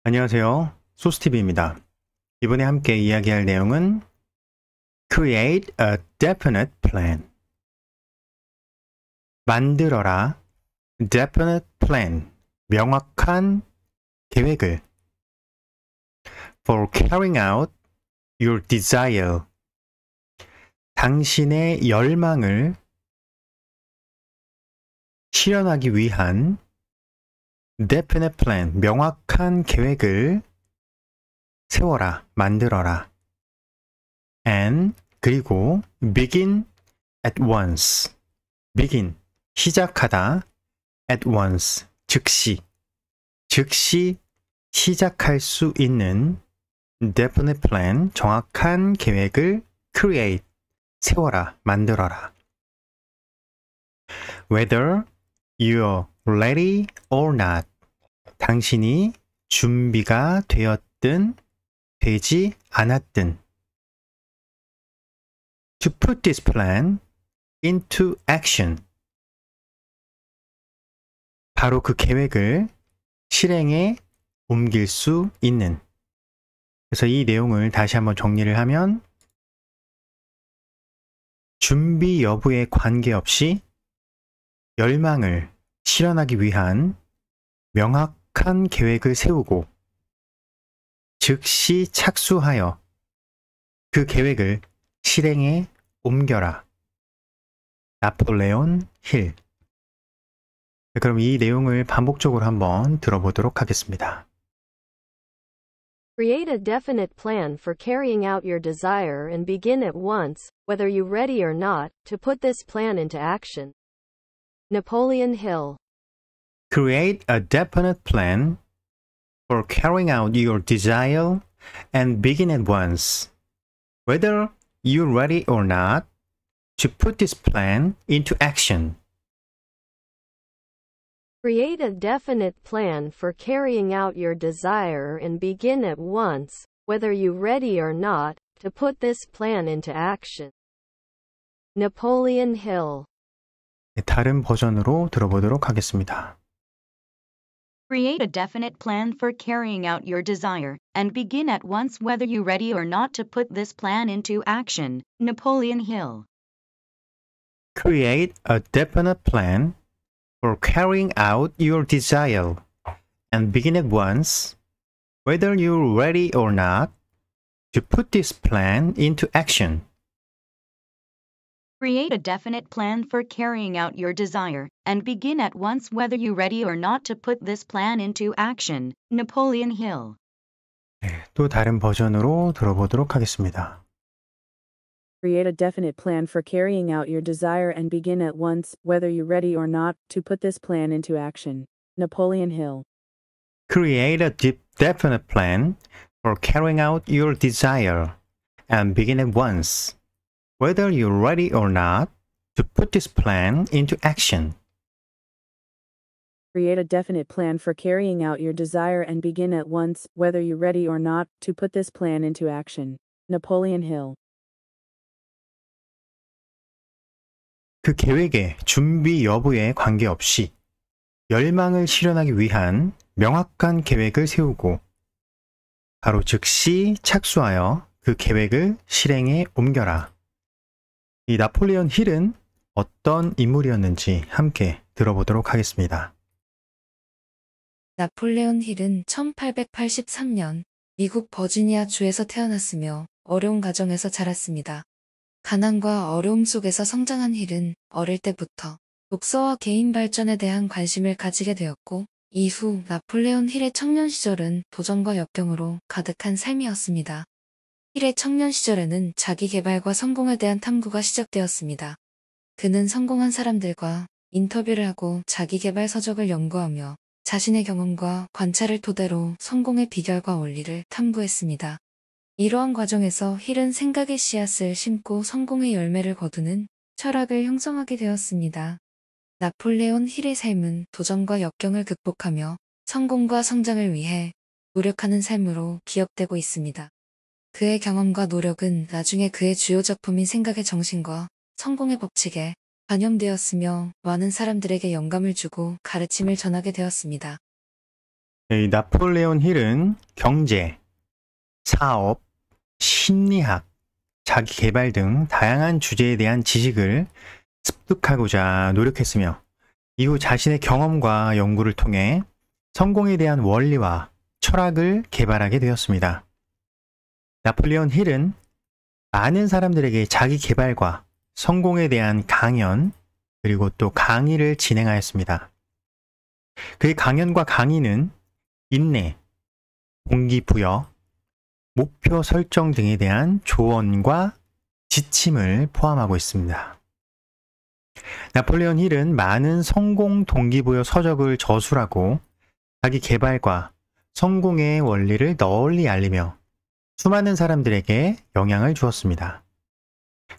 안녕하세요. 소스티비입니다. 이번에 함께 이야기할 내용은 Create a definite plan. 만들어라. Definite plan. 명확한 계획을. For carrying out your desire. 당신의 열망을 실현하기 위한 definite plan. 명확한 계획을 세워라, 만들어라. And 그리고 begin at once. begin 시작하다. at once 즉시 시작할 수 있는 definite plan 정확한 계획을 create 세워라, 만들어라. Whether you're ready or not. 당신이 준비가 되었든 되지 않았든 to put this plan into action. 바로 그 계획을 실행에 옮길 수 있는. 그래서 이 내용을 다시 한번 정리를 하면 준비 여부에 관계없이 열망을 실현하기 위한 명확한 계획을 세우고 즉시 착수하여 그 계획을 실행에 옮겨라. 나폴레온 힐. 그럼 이 내용을 반복적으로 한번 들어보도록 하겠습니다. Create a definite plan for carrying out your desire and begin at once, whether you're ready or not, to put this plan into action. Napoleon Hill. Create a definite plan for carrying out your desire and begin at once, whether you're ready or not, to put this plan into action. Create a definite plan for carrying out your desire and begin at once, whether you're ready or not, to put this plan into action. Napoleon Hill. 다른 버전으로 들어보도록 하겠습니다. Create a definite plan for carrying out your desire, and begin at once whether you're ready or not to put this plan into action. Napoleon Hill. Create a definite plan for carrying out your desire, and begin at once, whether you're ready or not, to put this plan into action. Create a definite plan for carrying out your desire, and begin at once whether you're ready or not to put this plan into action. Napoleon Hill. 네, 또 다른 버전으로 들어보도록 하겠습니다. Create a definite plan for carrying out your desire and begin at once, whether you're ready or not, to put this plan into action. Napoleon Hill. Create a definite plan for carrying out your desire and begin at once, whether you're ready or not, to put this plan into action. Create a definite plan for carrying out your desire and begin at once, whether you're ready or not, to put this plan into action. Napoleon Hill. 그 계획의 준비 여부에 관계없이 열망을 실현하기 위한 명확한 계획을 세우고 바로 즉시 착수하여 그 계획을 실행에 옮겨라. 이 나폴레온 힐은 어떤 인물이었는지 함께 들어보도록 하겠습니다. 나폴레온 힐은 1883년 미국 버지니아 주에서 태어났으며 어려운 가정에서 자랐습니다. 가난과 어려움 속에서 성장한 힐은 어릴 때부터 독서와 개인 발전에 대한 관심을 가지게 되었고 이후 나폴레온 힐의 청년 시절은 도전과 역경으로 가득한 삶이었습니다. 힐의 청년 시절에는 자기 개발과 성공에 대한 탐구가 시작되었습니다. 그는 성공한 사람들과 인터뷰를 하고 자기 개발 서적을 연구하며 자신의 경험과 관찰을 토대로 성공의 비결과 원리를 탐구했습니다. 이러한 과정에서 힐은 생각의 씨앗을 심고 성공의 열매를 거두는 철학을 형성하게 되었습니다. 나폴레온 힐의 삶은 도전과 역경을 극복하며 성공과 성장을 위해 노력하는 삶으로 기억되고 있습니다. 그의 경험과 노력은 나중에 그의 주요 작품인 생각의 정신과 성공의 법칙에 반영되었으며 많은 사람들에게 영감을 주고 가르침을 전하게 되었습니다. 이 나폴레온 힐은 경제, 사업, 심리학, 자기 개발 등 다양한 주제에 대한 지식을 습득하고자 노력했으며 이후 자신의 경험과 연구를 통해 성공에 대한 원리와 철학을 개발하게 되었습니다. 나폴레온 힐은 많은 사람들에게 자기 개발과 성공에 대한 강연 그리고 또 강의를 진행하였습니다. 그의 강연과 강의는 인내, 동기부여, 목표 설정 등에 대한 조언과 지침을 포함하고 있습니다. 나폴레온 힐은 많은 성공 동기부여 서적을 저술하고 자기 개발과 성공의 원리를 널리 알리며 수많은 사람들에게 영향을 주었습니다.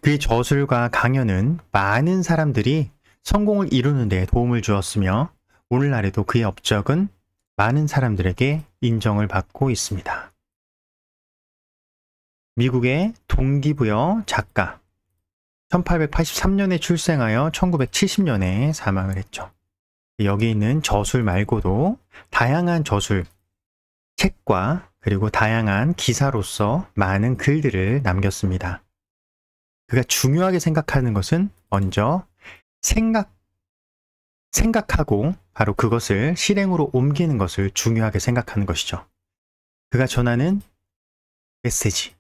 그의 저술과 강연은 많은 사람들이 성공을 이루는 데 도움을 주었으며 오늘날에도 그의 업적은 많은 사람들에게 인정을 받고 있습니다. 미국의 동기부여 작가, 1883년에 출생하여 1970년에 사망을 했죠. 여기 있는 저술 말고도 다양한 저술, 책과 그리고 다양한 기사로서 많은 글들을 남겼습니다. 그가 중요하게 생각하는 것은 먼저 생각하고 바로 그것을 실행으로 옮기는 것을 중요하게 생각하는 것이죠. 그가 전하는 메시지.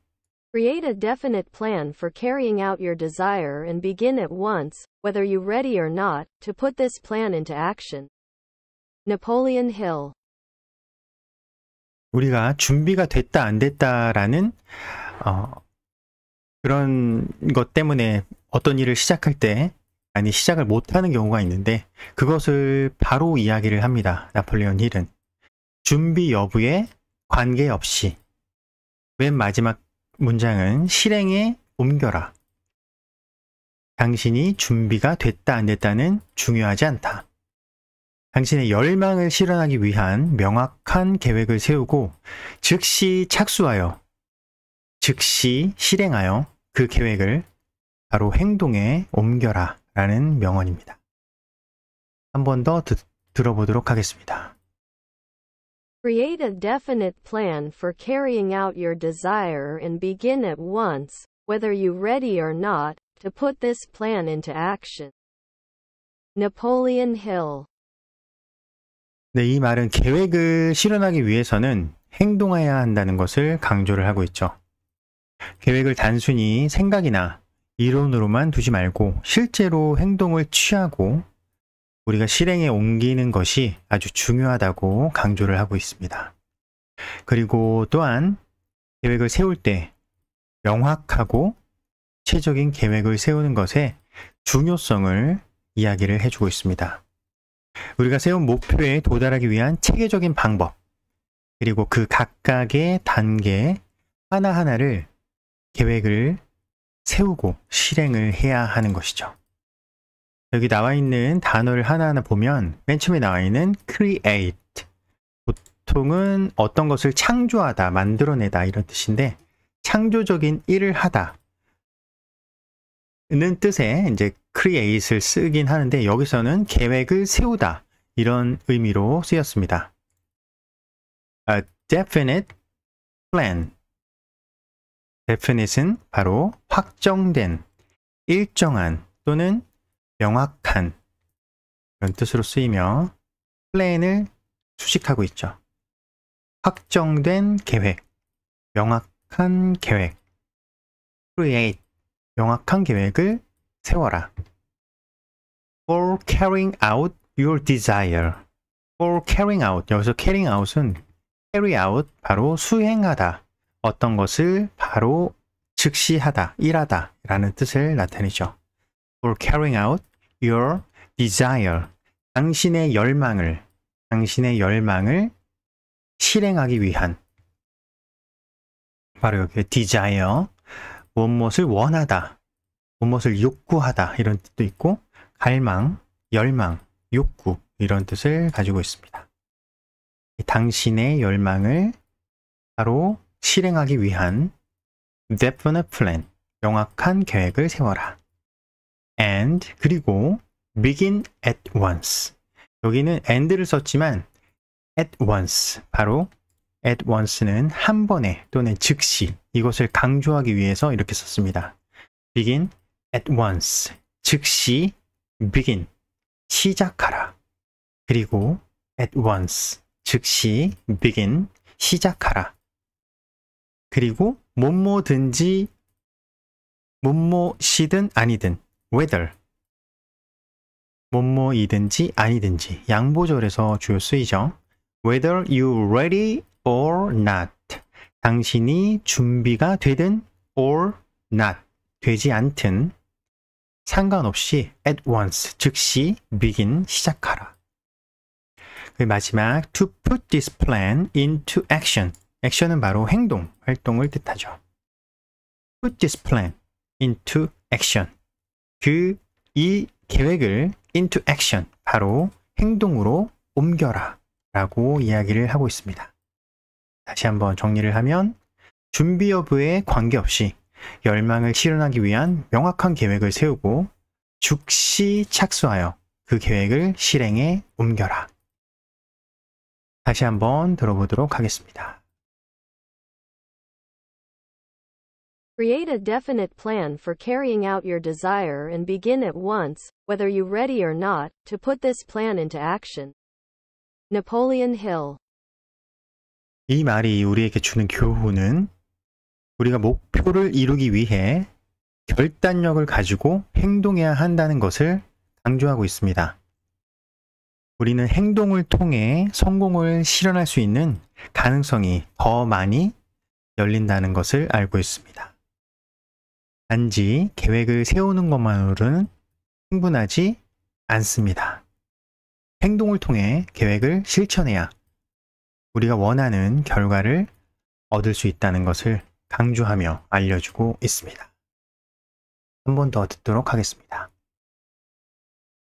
Create a definite plan for carrying out your desire and begin at once, whether you're ready or not, to put this plan into action. Napoleon Hill. 우리가 준비가 됐다 안 됐다라는 그런 것 때문에 어떤 일을 시작할 때 아니 시작을 못하는 경우가 있는데 그것을 바로 이야기를 합니다. 나폴레온 힐은 준비 여부에 관계없이 맨 마지막 문장은 실행에 옮겨라. 당신이 준비가 됐다 안 됐다는 중요하지 않다. 당신의 열망을 실현하기 위한 명확한 계획을 세우고 즉시 착수하여 즉시 실행하여 그 계획을 바로 행동에 옮겨라 라는 명언입니다. 한 번 더 들어보도록 하겠습니다. Create a definite plan for carrying out your desire and begin at once, whether you're ready or not, to put this plan into action. Napoleon Hill. 네, 이 말은 계획을 실현하기 위해서는 행동해야 한다는 것을 강조를 하고 있죠. 계획을 단순히 생각이나 이론으로만 두지 말고 실제로 행동을 취하고 우리가 실행에 옮기는 것이 아주 중요하다고 강조를 하고 있습니다. 그리고 또한 계획을 세울 때 명확하고 구체적인 계획을 세우는 것의 중요성을 이야기를 해주고 있습니다. 우리가 세운 목표에 도달하기 위한 체계적인 방법, 그리고 그 각각의 단계 하나하나를 계획을 세우고 실행을 해야 하는 것이죠. 여기 나와 있는 단어를 하나하나 보면 맨 처음에 나와 있는 create, 보통은 어떤 것을 창조하다, 만들어내다 이런 뜻인데 창조적인 일을 하다 는 뜻의 이제 create을 쓰긴 하는데 여기서는 계획을 세우다 이런 의미로 쓰였습니다. A definite plan. definite은 바로 확정된, 일정한 또는 명확한 이런 뜻으로 쓰이며 plan을 수식하고 있죠. 확정된 계획, 명확한 계획, create, 명확한 계획을 세워라. For carrying out your desire. For carrying out. 여기서 carrying out은 carry out, 바로 수행하다. 어떤 것을 바로 즉시 하다, 일하다 라는 뜻을 나타내죠. For carrying out your desire. 당신의 열망을 실행하기 위한. 바로 여기 desire. 무엇을 원하다, 무엇을 욕구하다 이런 뜻도 있고 갈망, 열망, 욕구 이런 뜻을 가지고 있습니다. 당신의 열망을 바로 실행하기 위한 definite plan, 명확한 계획을 세워라. And, 그리고 begin at once. 여기는 and를 썼지만 at once. 바로 at once는 한 번에 또는 즉시 이것을 강조하기 위해서 이렇게 썼습니다. begin at once. 즉시 begin. 시작하라. 그리고 at once. 즉시 begin. 시작하라. 그리고 뭐뭐든지 뭐뭐시든 아니든 whether 뭐뭐이든지 아니든지 양보절에서 주요 쓰이죠. whether you ready or not. 당신이 준비가 되든 or not. 되지 않든 상관없이 at once. 즉시 begin. 시작하라. 그 마지막 to put this plan into action. 액션은 바로 행동, 활동을 뜻하죠. put this plan into action. 이 계획을 into action, 바로 행동으로 옮겨라 라고 이야기를 하고 있습니다. 다시 한번 정리를 하면 준비 여부에 관계없이 열망을 실현하기 위한 명확한 계획을 세우고 즉시 착수하여 그 계획을 실행에 옮겨라. 다시 한번 들어보도록 하겠습니다. Create a definite plan for carrying out your desire and begin at once, whether you're ready or not, to put this plan into action. Napoleon Hill. 이 말이 우리에게 주는 교훈은 우리가 목표를 이루기 위해 결단력을 가지고 행동해야 한다는 것을 강조하고 있습니다. 우리는 행동을 통해 성공을 실현할 수 있는 가능성이 더 많이 열린다는 것을 알고 있습니다. 단지 계획을 세우는 것만으로는 충분하지 않습니다. 행동을 통해 계획을 실천해야 우리가 원하는 결과를 얻을 수 있다는 것을 강조하며 알려주고 있습니다. 한 번 더 듣도록 하겠습니다.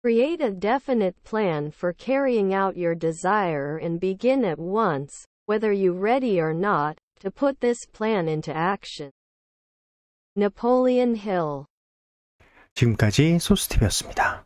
Create a definite plan for carrying out your desire and begin at once, whether you're ready or not, to put this plan into action. Napoleon Hill. 지금까지 소스팁이었습니다.